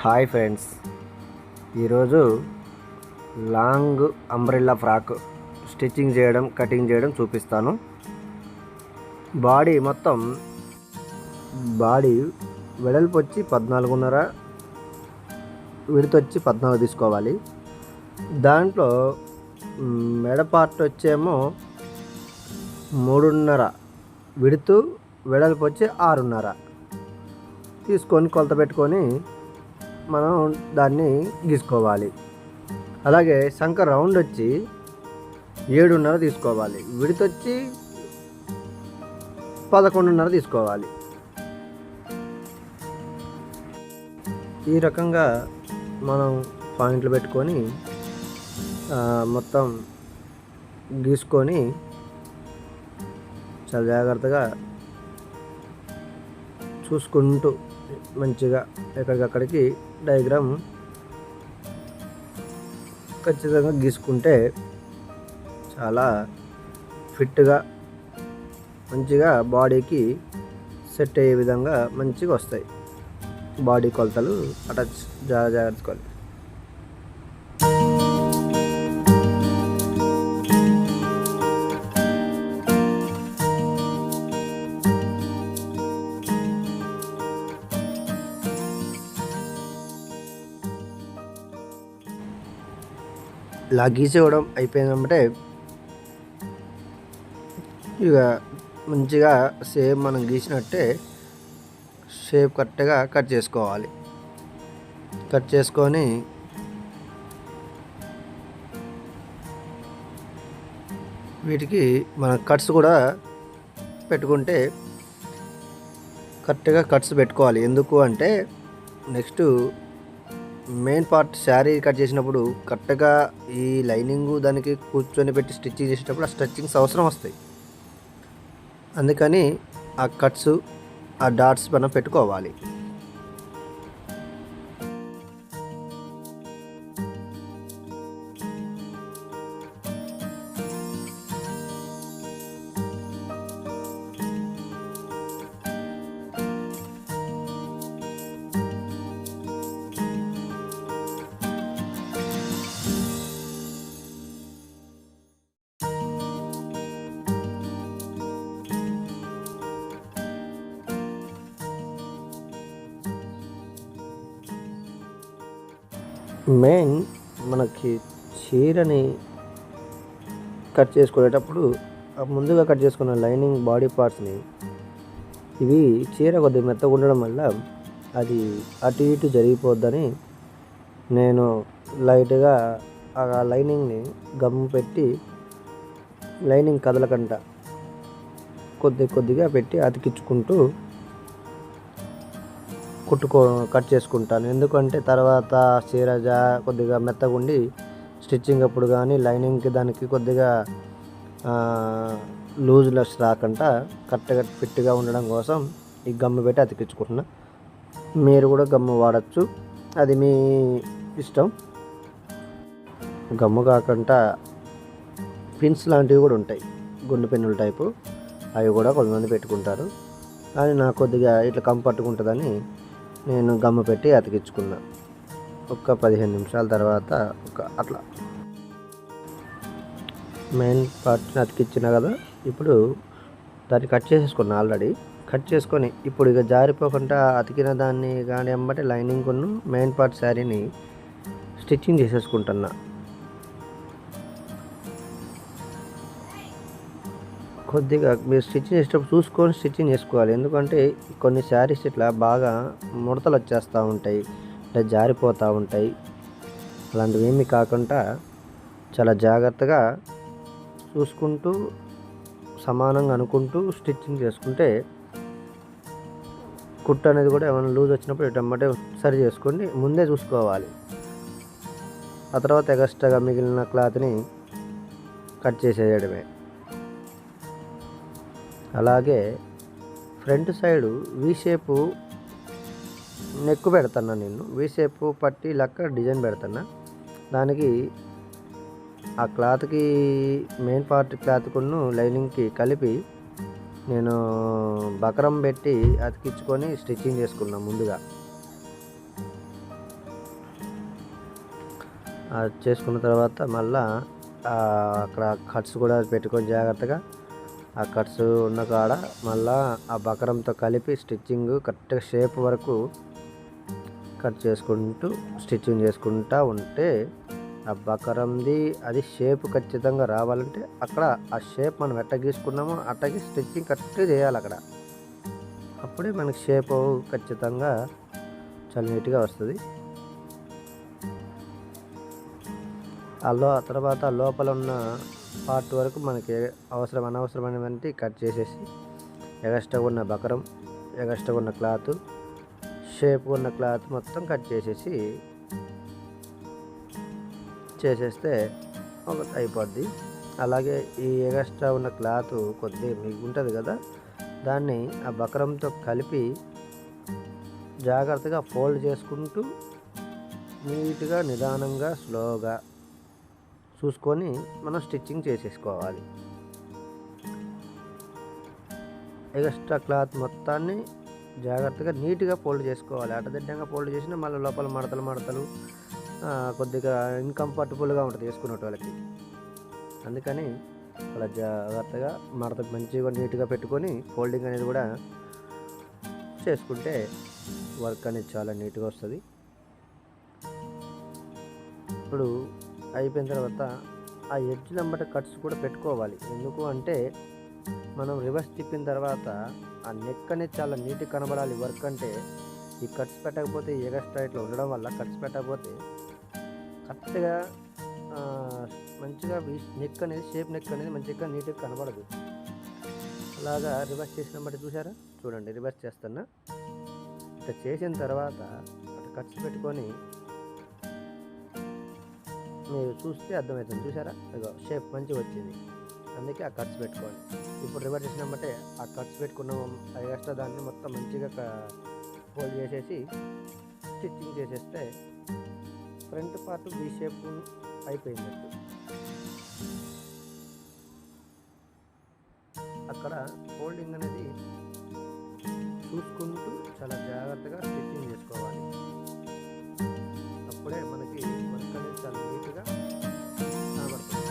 Hi friends, ఈరోజు long umbrella frock stitching చేయడం, cutting చేయడం చూపిస్తాను. బాడీ వెడల్పు వచ్చి 14.5, విడత్ వచ్చి 14 తీసుకోవాలి. దాంట్లో మెడ పార్ట్ వచ్చేమో 3.5, విడుతు వెడల్పు వచ్చి 6.5 తీసుకొని కొలత పెట్టుకొని మనం దాన్ని గీసుకోవాలి. అలాగే సంక రౌండ్ వచ్చి 7.5 తీసుకోవాలి. విడత్ వచ్చి 11.5 తీసుకోవాలి. ఈ రకంగా మనం పాయింట్లు పెట్టుకొని మొత్తం గీసుకొని చాలా జాగ్రత్తగా చూసుకుంటూ మంచిగా ఎక్కడికక్కడికి డయాగ్రామ్ ఖచ్చితంగా గీసుకుంటే చాలా ఫిట్గా మంచిగా బాడీకి సెట్ అయ్యే విధంగా మంచిగా వస్తాయి. బాడీ కొలతలు అటాచ్ జాగ్రత్తగా. ఇలా గీసేవడం అయిపోయిందంటే ఇక మంచిగా సేమ్ మనం గీసినట్టే షేప్ కరెక్ట్గా కట్ చేసుకోవాలి. కట్ చేసుకొని వీటికి మన కట్స్ కూడా పెట్టుకుంటే కరెక్ట్గా కట్స్ పెట్టుకోవాలి. ఎందుకు అంటే next main part sari cut చేసినప్పుడు కరెక్ట్గా ఈ లైనింగ్ దానికి కూర్చొని పెట్టి స్టిచ్చింగ్ చేసేటప్పుడు ఆ స్టిచ్చింగ్స్ అవసరం వస్తాయి. అందుకని ఆ కట్స్, ఆ డాట్స్ మనం పెట్టుకోవాలి. మెయిన్ మనకి చీరని కట్ చేసుకునేటప్పుడు ముందుగా కట్ చేసుకున్న లైనింగ్ బాడీ పార్ట్స్ని ఇవి చీర కొద్దిగా మెత్తగా ఉండడం వల్ల అది అటు ఇటు జరిగిపోద్దని నేను లైట్గా ఆ లైనింగ్ని గమ్ పెట్టి లైనింగ్ కదలకంట కొద్దిగా పెట్టి అతికించుకుంటూ కట్ చేసుకుంటాను. ఎందుకంటే తర్వాత చీర కొద్దిగా మెత్తగా ఉండి స్టిచ్చింగ్ అప్పుడు కానీ లైనింగ్కి దానికి కొద్దిగా లూజ్లెస్ రాకుండా కరెక్ట్గా ఫిట్గా ఉండడం కోసం ఈ గమ్ము పెట్టి అతికించుకుంటున్నా. మీరు కూడా గమ్ము వాడచ్చు, అది మీ ఇష్టం. గమ్ము కాకుండా పిన్స్ లాంటివి కూడా ఉంటాయి, గుండు పెన్నుల టైపు, అవి కూడా కొంతమంది పెట్టుకుంటారు. కానీ నాకు కొద్దిగా ఇట్లా కంఫర్ట్గా ఉంటుందని నేను గమ్ము పెట్టి అతికించుకున్నా. ఒక 15 నిమిషాల తర్వాత అట్లా మెయిన్ పార్ట్ని అతికించిన కదా, ఇప్పుడు దాన్ని కట్ చేసేసుకున్నా. ఆల్రెడీ కట్ చేసుకొని ఇప్పుడు ఇక జారిపోకుండా అతికిన దాన్ని కానీ అమ్మటే లైనింగ్ మెయిన్ పార్ట్ శారీని స్టిచ్చింగ్ చేసేసుకుంటున్నా. కొద్దిగా మీరు స్టిచ్చింగ్ చేసేటప్పుడు చూసుకొని స్టిచ్చింగ్ చేసుకోవాలి. ఎందుకంటే కొన్ని శారీస్ ఇట్లా బాగా ముడతలు వచ్చేస్తూ ఉంటాయి, ఇట్లా జారిపోతూ ఉంటాయి. అలాంటివి ఏమీ కాకుండా చాలా జాగ్రత్తగా చూసుకుంటూ సమానంగా అనుకుంటూ స్టిచ్చింగ్ చేసుకుంటే కుట్టు అనేది కూడా ఏమైనా లూజ్ వచ్చినప్పుడు ఇటమ్మటే సరి చేసుకోండి, ముందే చూసుకోవాలి. ఆ తర్వాత ఎక్స్ట్రాగా మిగిలిన క్లాత్ని కట్ చేసేయడమే. అలాగే front side we shape neck పెడుతున్నా. నేను వీ షేపు పట్టి లెక్క డిజైన్ పెడుతున్నా. దానికి ఆ క్లాత్కి మెయిన్ పార్ట్ క్లాత్కును లైనింగ్కి కలిపి నేను బకరం పెట్టి అతికించుకొని స్టిచ్చింగ్ చేసుకున్నాను ముందుగా. చేసుకున్న తర్వాత మళ్ళా అక్కడ కట్స్ కూడా పెట్టుకొని జాగ్రత్తగా ఆ కట్స్ ఉన్న కాడ మళ్ళా ఆ బకరంతో కలిపి స్టిచ్చింగ్ కరెక్ట్గా షేప్ వరకు కట్ చేసుకుంటూ స్టిచ్చింగ్ చేసుకుంటూ ఉంటే ఆ బకరంది అది షేప్ ఖచ్చితంగా రావాలంటే అక్కడ ఆ షేప్ మనం ఎట్ట గీసుకున్నామో అట్టకి స్టిచ్చింగ్ కరెక్ట్గా చేయాలి అక్కడ. అప్పుడే మనకి షేప్ ఖచ్చితంగా చాలా నీట్గా వస్తుంది. ఆ తర్వాత లోపల ఉన్న పార్ట్ వరకు మనకి అనవసరమైనవంటి కట్ చేసేసి ఎగస్ట్రా ఉన్న బకరం, ఎగస్ట్రా ఉన్న క్లాత్, షేప్ ఉన్న క్లాత్ మొత్తం కట్ చేసేస్తే అయిపోద్ది. అలాగే ఈ ఎగస్ట్రా ఉన్న క్లాత్ కొద్దిగా మిగిలి ఉంటుంది కదా, దాన్ని ఆ బకరంతో కలిపి జాగ్రత్తగా ఫోల్డ్ చేసుకుంటూ నీట్గా నిదానంగా స్లోగా చూసుకొని మనం స్టిచ్చింగ్ చేసేసుకోవాలి. ఎక్స్ట్రా క్లాత్ మొత్తాన్ని జాగ్రత్తగా నీట్గా ఫోల్డ్ చేసుకోవాలి. అడ్డదిడ్డంగా ఫోల్డ్ చేసినా మళ్ళీ లోపల మడతలు కొద్దిగా ఇన్కంఫర్టబుల్గా ఉంటుంది వేసుకునే వాళ్ళకి. అందుకని అలా జాగ్రత్తగా మడత మంచిగా నీట్గా పెట్టుకొని ఫోల్డింగ్ అనేది కూడా చేసుకుంటే వర్క్ అనేది చాలా నీట్గా వస్తుంది. ఇప్పుడు అయిపోయిన తర్వాత ఆ ఎడ్జ్ నెంబర్ కట్స్ కూడా పెట్టుకోవాలి. ఎందుకు అంటే మనం రివర్స్ తిప్పిన తర్వాత ఆ నెక్ అనేది చాలా నీట్గా కనబడాలి. వర్క్ అంటే ఈ కట్స్ పెట్టకపోతే ఎగస్ట్రా ఇట్లా ఉండడం వల్ల కట్స్ పెట్టకపోతే కరెక్ట్గా మంచిగా నెక్ అనేది షేప్ నెక్ అనేది మంచిగా నీట్గా కనబడదు. అలాగా రివర్స్ చేసిన బట్టి చూసారా, చూడండి రివర్స్ చేస్తున్నా. ఇట్లా చేసిన తర్వాత అట్లా కట్స్ పెట్టుకొని మీరు చూస్తే అర్థమవుతుంది. చూసారా, ఇగో షేప్ మంచిగా వచ్చింది. అందుకే ఆ కట్స్ పెట్టుకోండి. ఇప్పుడు రివర్స్ చేసినామంటే ఆ కట్స్ పెట్టుకున్న ఎక్స్ట్రా దాన్ని మొత్తం మంచిగా ఫోల్డ్ చేసేసి స్టిచ్చింగ్ చేసేస్తే ఫ్రంట్ పార్ట్ వీ షేప్ అయిపోయిందండి. అక్కడ ఫోల్డింగ్ అనేది చూసుకుంటూ చాలా జాగ్రత్తగా స్టిచ్చింగ్ చేసుకోవాలి. అప్పుడే మనకి వర్క్ అనేది చాలా నీట్గా కనబడుతుంది.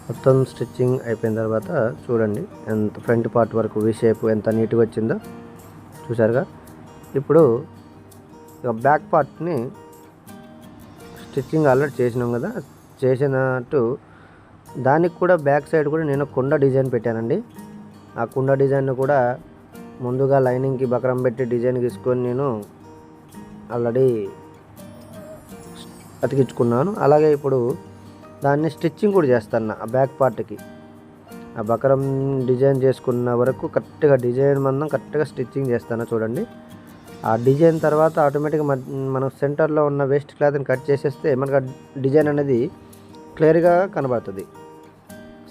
మొత్తం స్టిచ్చింగ్ అయిపోయిన తర్వాత చూడండి ఎంత ఫ్రంట్ పార్ట్ వరకు వీ షేప్ ఎంత నీట్గా వచ్చిందో చూసారుగా. ఇప్పుడు ఇక బ్యాక్ పార్ట్ని స్టిచ్చింగ్ ఆల్రెడీ చేసినాం కదా, చేసినట్టు దానికి కూడా బ్యాక్ సైడ్ కూడా నేను కుండ డిజైన్ పెట్టానండి. ఆ కుండ డిజైన్ కూడా ముందుగా లైనింగ్కి బకరం పెట్టి డిజైన్ తీసుకొని నేను ఆల్రెడీ అతికించుకున్నాను. అలాగే ఇప్పుడు దాన్ని స్టిచ్చింగ్ కూడా చేస్తాను. ఆ బ్యాక్ పార్ట్కి ఆ బకరం డిజైన్ చేసుకున్న వరకు కరెక్ట్గా డిజైన్ మందం కరెక్ట్గా స్టిచ్చింగ్ చేస్తాను. చూడండి ఆ డిజైన్ తర్వాత ఆటోమేటిక్గా మనం సెంటర్లో ఉన్న వేస్ట్ క్లాత్ని కట్ చేసేస్తే మనకు ఆ డిజైన్ అనేది క్లియర్గా కనబడుతుంది.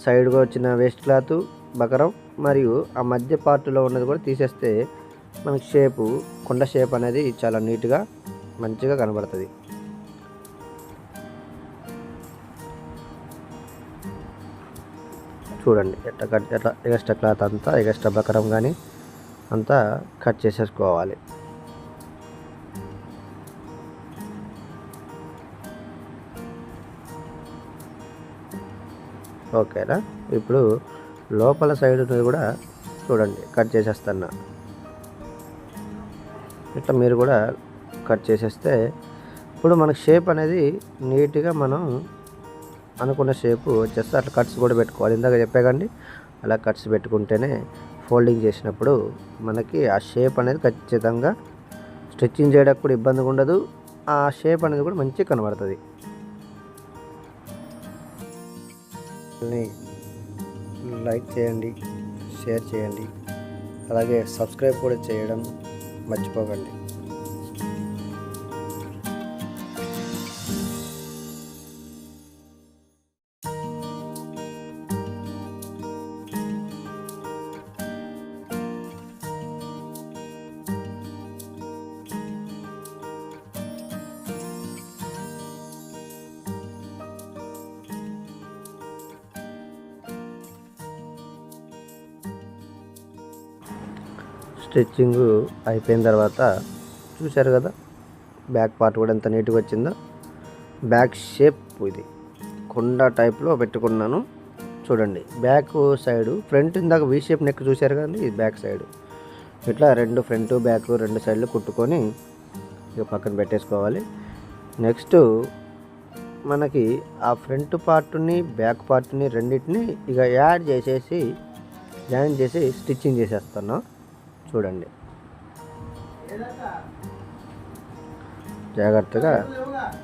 సైడ్గా వచ్చిన వేస్ట్ క్లాత్ బకరం మరియు ఆ మధ్య పార్ట్లో ఉన్నది కూడా తీసేస్తే మనకి షేపు కొండ షేప్ అనేది చాలా నీట్గా మంచిగా కనబడుతుంది. చూడండి ఎట్లా ఎక్స్ట్రా క్లాత్ అంతా ఎక్స్ట్రా బకరం కానీ అంతా కట్ చేసేసుకోవాలి. ఓకేనా. ఇప్పుడు లోపల సైడ్ కూడా చూడండి కట్ చేసేస్తున్నా. ఇట్లా మీరు కూడా కట్ చేసేస్తే ఇప్పుడు మనకి షేప్ అనేది నీట్గా మనం అనుకున్న షేపు వచ్చేస్తే అట్లా కట్స్ కూడా పెట్టుకోవాలి. ఇందాక చెప్పాకండి, అలా కట్స్ పెట్టుకుంటేనే ఫోల్డింగ్ చేసినప్పుడు మనకి ఆ షేప్ అనేది ఖచ్చితంగా స్టిచ్చింగ్ చేయడానికి కూడా ఇబ్బందిగా ఉండదు. ఆ షేప్ అనేది కూడా మంచిగా కనబడుతుంది. లైక్ చేయండి, షేర్ చేయండి, అలాగే సబ్స్క్రైబ్ కూడా చేయడం మర్చిపోకండి. స్టిచ్చింగ్ అయిపోయిన తర్వాత చూశారు కదా, బ్యాక్ పార్ట్ కూడా ఎంత నీట్గా వచ్చిందో. బ్యాక్ షేప్ ఇది కొండ టైప్లో పెట్టుకున్నాను చూడండి. బ్యాక్ సైడు ఫ్రంట్ ఇందాక వీ షేప్ నెక్ చూశారు కదండి, ఇది బ్యాక్ సైడు. ఇట్లా రెండు ఫ్రంట్ బ్యాక్ రెండు సైడ్లు కుట్టుకొని ఇక పక్కన పెట్టేసుకోవాలి. నెక్స్ట్ మనకి ఆ ఫ్రంట్ పార్ట్ని బ్యాక్ పార్ట్ని రెండింటిని ఇక యాడ్ చేసేసి జాయిన్ చేసి స్టిచ్చింగ్ చేసేస్తున్నాం చూడండి. జాగ్రత్తగా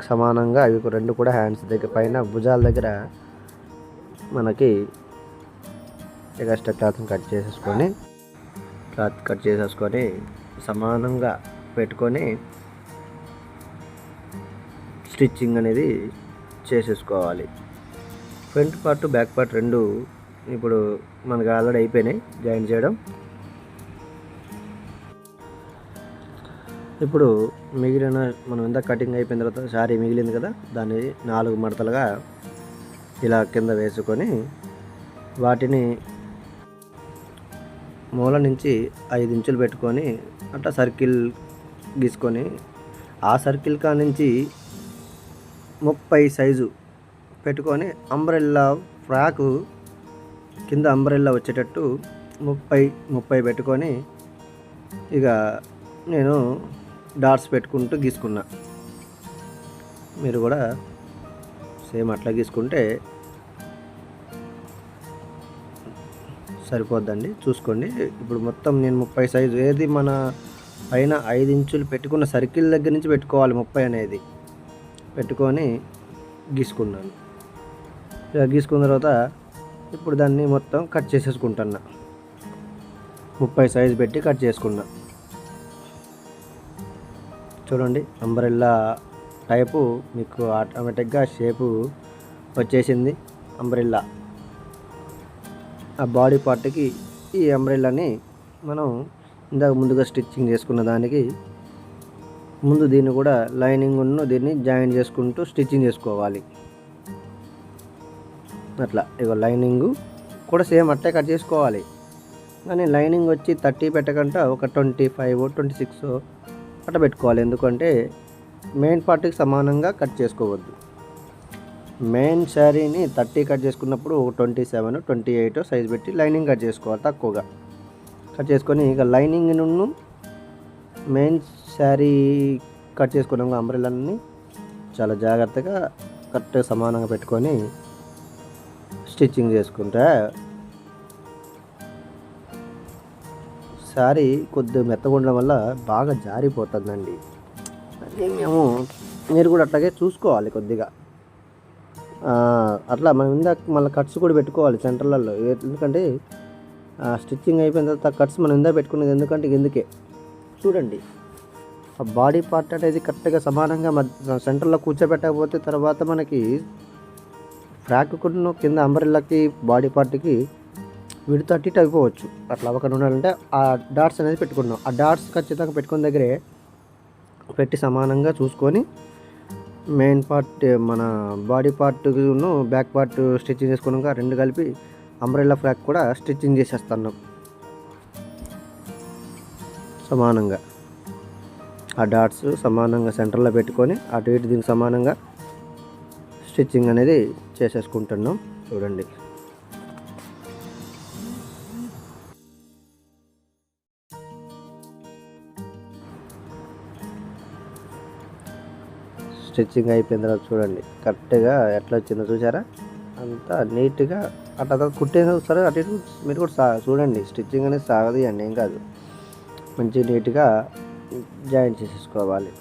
సమానంగా అవి రెండు కూడా హ్యాండ్స్ దగ్గర పైన భుజాల దగ్గర మనకి ఎక్స్ట్రా క్లాత్ కట్ చేసేసుకొని సమానంగా పెట్టుకొని స్టిచ్చింగ్ అనేది చేసేసుకోవాలి. ఫ్రంట్ పార్ట్ బ్యాక్ పార్ట్ రెండు ఇప్పుడు మనకి ఆల్రెడీ అయిపోయినాయి జాయిన్ చేయడం. ఇప్పుడు మిగిలిన మనం ఇంత కటింగ్ అయిపోయిన తర్వాత శారీ మిగిలింది కదా, దాన్ని 4 మడతలుగా ఇలా కింద వేసుకొని వాటిని మూల నుంచి 5 ఇంచులు పెట్టుకొని అట్లా సర్కిల్ గీసుకొని ఆ సర్కిల్ కా నుంచి 30 సైజు పెట్టుకొని అంబ్రెల్లా ఫ్రాకు కింద అంబ్రెల్లా వచ్చేటట్టు 30 పెట్టుకొని ఇక నేను డాట్స్ పెట్టుకుంటూ గీసుకున్నా. మీరు కూడా సేమ్ అట్లా గీసుకుంటే సరిపోద్దండి, చూసుకోండి. ఇప్పుడు మొత్తం నేను 30 సైజు ఏది మన పైన 5 ఇంచులు పెట్టుకున్న సర్కిల్ దగ్గర నుంచి పెట్టుకోవాలి 30 అనేది పెట్టుకొని గీసుకున్నాను. ఇలా గీసుకున్న తర్వాత ఇప్పుడు దాన్ని మొత్తం కట్ చేసేసుకుంటున్నా. 30 సైజు పెట్టి కట్ చేసుకున్నా చూడండి. అంబ్రెల్లా టైపు మీకు ఆటోమేటిక్గా షేపు వచ్చేసింది. అంబ్రెల్లా ఆ బాడీ పార్ట్కి ఈ అంబ్రెల్లాని మనం ఇందాక ముందుగా స్టిచ్చింగ్ చేసుకున్న దానికి ముందు దీన్ని కూడా లైనింగ్ దీన్ని జాయిన్ చేసుకుంటూ స్టిచ్చింగ్ చేసుకోవాలి. అట్లా ఇక లైనింగ్ కూడా సేమ్ అట్లే కట్ చేసుకోవాలి. కానీ లైనింగ్ వచ్చి 30 పెట్టకుండా ఒక 25 26 అట్లా పెట్టుకోవాలి. ఎందుకంటే మెయిన్ పార్ట్కి సమానంగా కట్ చేసుకోవద్దు. మెయిన్ శారీని 30 కట్ చేసుకున్నప్పుడు ఒక 27 28 సైజ్ పెట్టి లైనింగ్ కట్ చేసుకోవాలి. తక్కువగా కట్ చేసుకొని ఇక లైనింగ్ నుండి మెయిన్ శారీ కట్ చేసుకున్నాం అంబ్రెల్లాని చాలా జాగ్రత్తగా కరెక్ట్గా సమానంగా పెట్టుకొని స్టిచ్చింగ్ చేసుకుంటే శారీ కొద్దిగా మెత్తగా ఉండడం వల్ల బాగా జారిపోతుందండి. అది మీరు కూడా అట్లాగే చూసుకోవాలి కొద్దిగా. అట్లా మనం ఇందాక మళ్ళీ కట్స్ కూడా పెట్టుకోవాలి సెంటర్లలో. ఎందుకంటే స్టిచ్చింగ్ అయిపోయిన తర్వాత కట్స్ మనం ఇందాక పెట్టుకునేది ఎందుకంటే చూడండి, ఆ బాడీ పార్ట్ అనేది కరెక్ట్గా సమానంగా సెంటర్లో కూర్చోబెట్టకపోతే తర్వాత మనకి ఫ్రాక్ను కింద అంబ్రెల్లాకి బాడీ పార్ట్కి విడత అటు ఇటు అయిపోవచ్చు. అట్లా అవ్వకుండా ఉండాలంటే ఆ డాట్స్ అనేది పెట్టుకున్నాం. ఆ డాట్స్ ఖచ్చితంగా పెట్టుకున్న దగ్గరే పెట్టి సమానంగా చూసుకొని మెయిన్ పార్ట్ మన బాడీ పార్ట్ను బ్యాక్ పార్ట్ స్టిచ్చింగ్ చేసుకున్నాక రెండు కలిపి అంబ్రెల్లా ఫ్రాక్ కూడా స్టిచ్చింగ్ చేసేస్తున్నాం సమానంగా. ఆ డాట్స్ సమానంగా సెంటర్లో పెట్టుకొని అటు ఇటు దీనికి సమానంగా స్టిచ్చింగ్ అనేది చేసేసుకుంటున్నాం చూడండి. స్టిచ్చింగ్ అయిపోయిన తర్వాత చూడండి కరెక్ట్గా ఎట్లా వచ్చిందో చూసారా, అంతా నీట్గా అట్లా కుట్టేది సరే అటు ఇటు మీరు కూడా చూడండి. స్టిచ్చింగ్ అనేది సాగదు అండి, ఏం కాదు, మంచి నీట్గా జాయిన్ చేసేసుకోవాలి.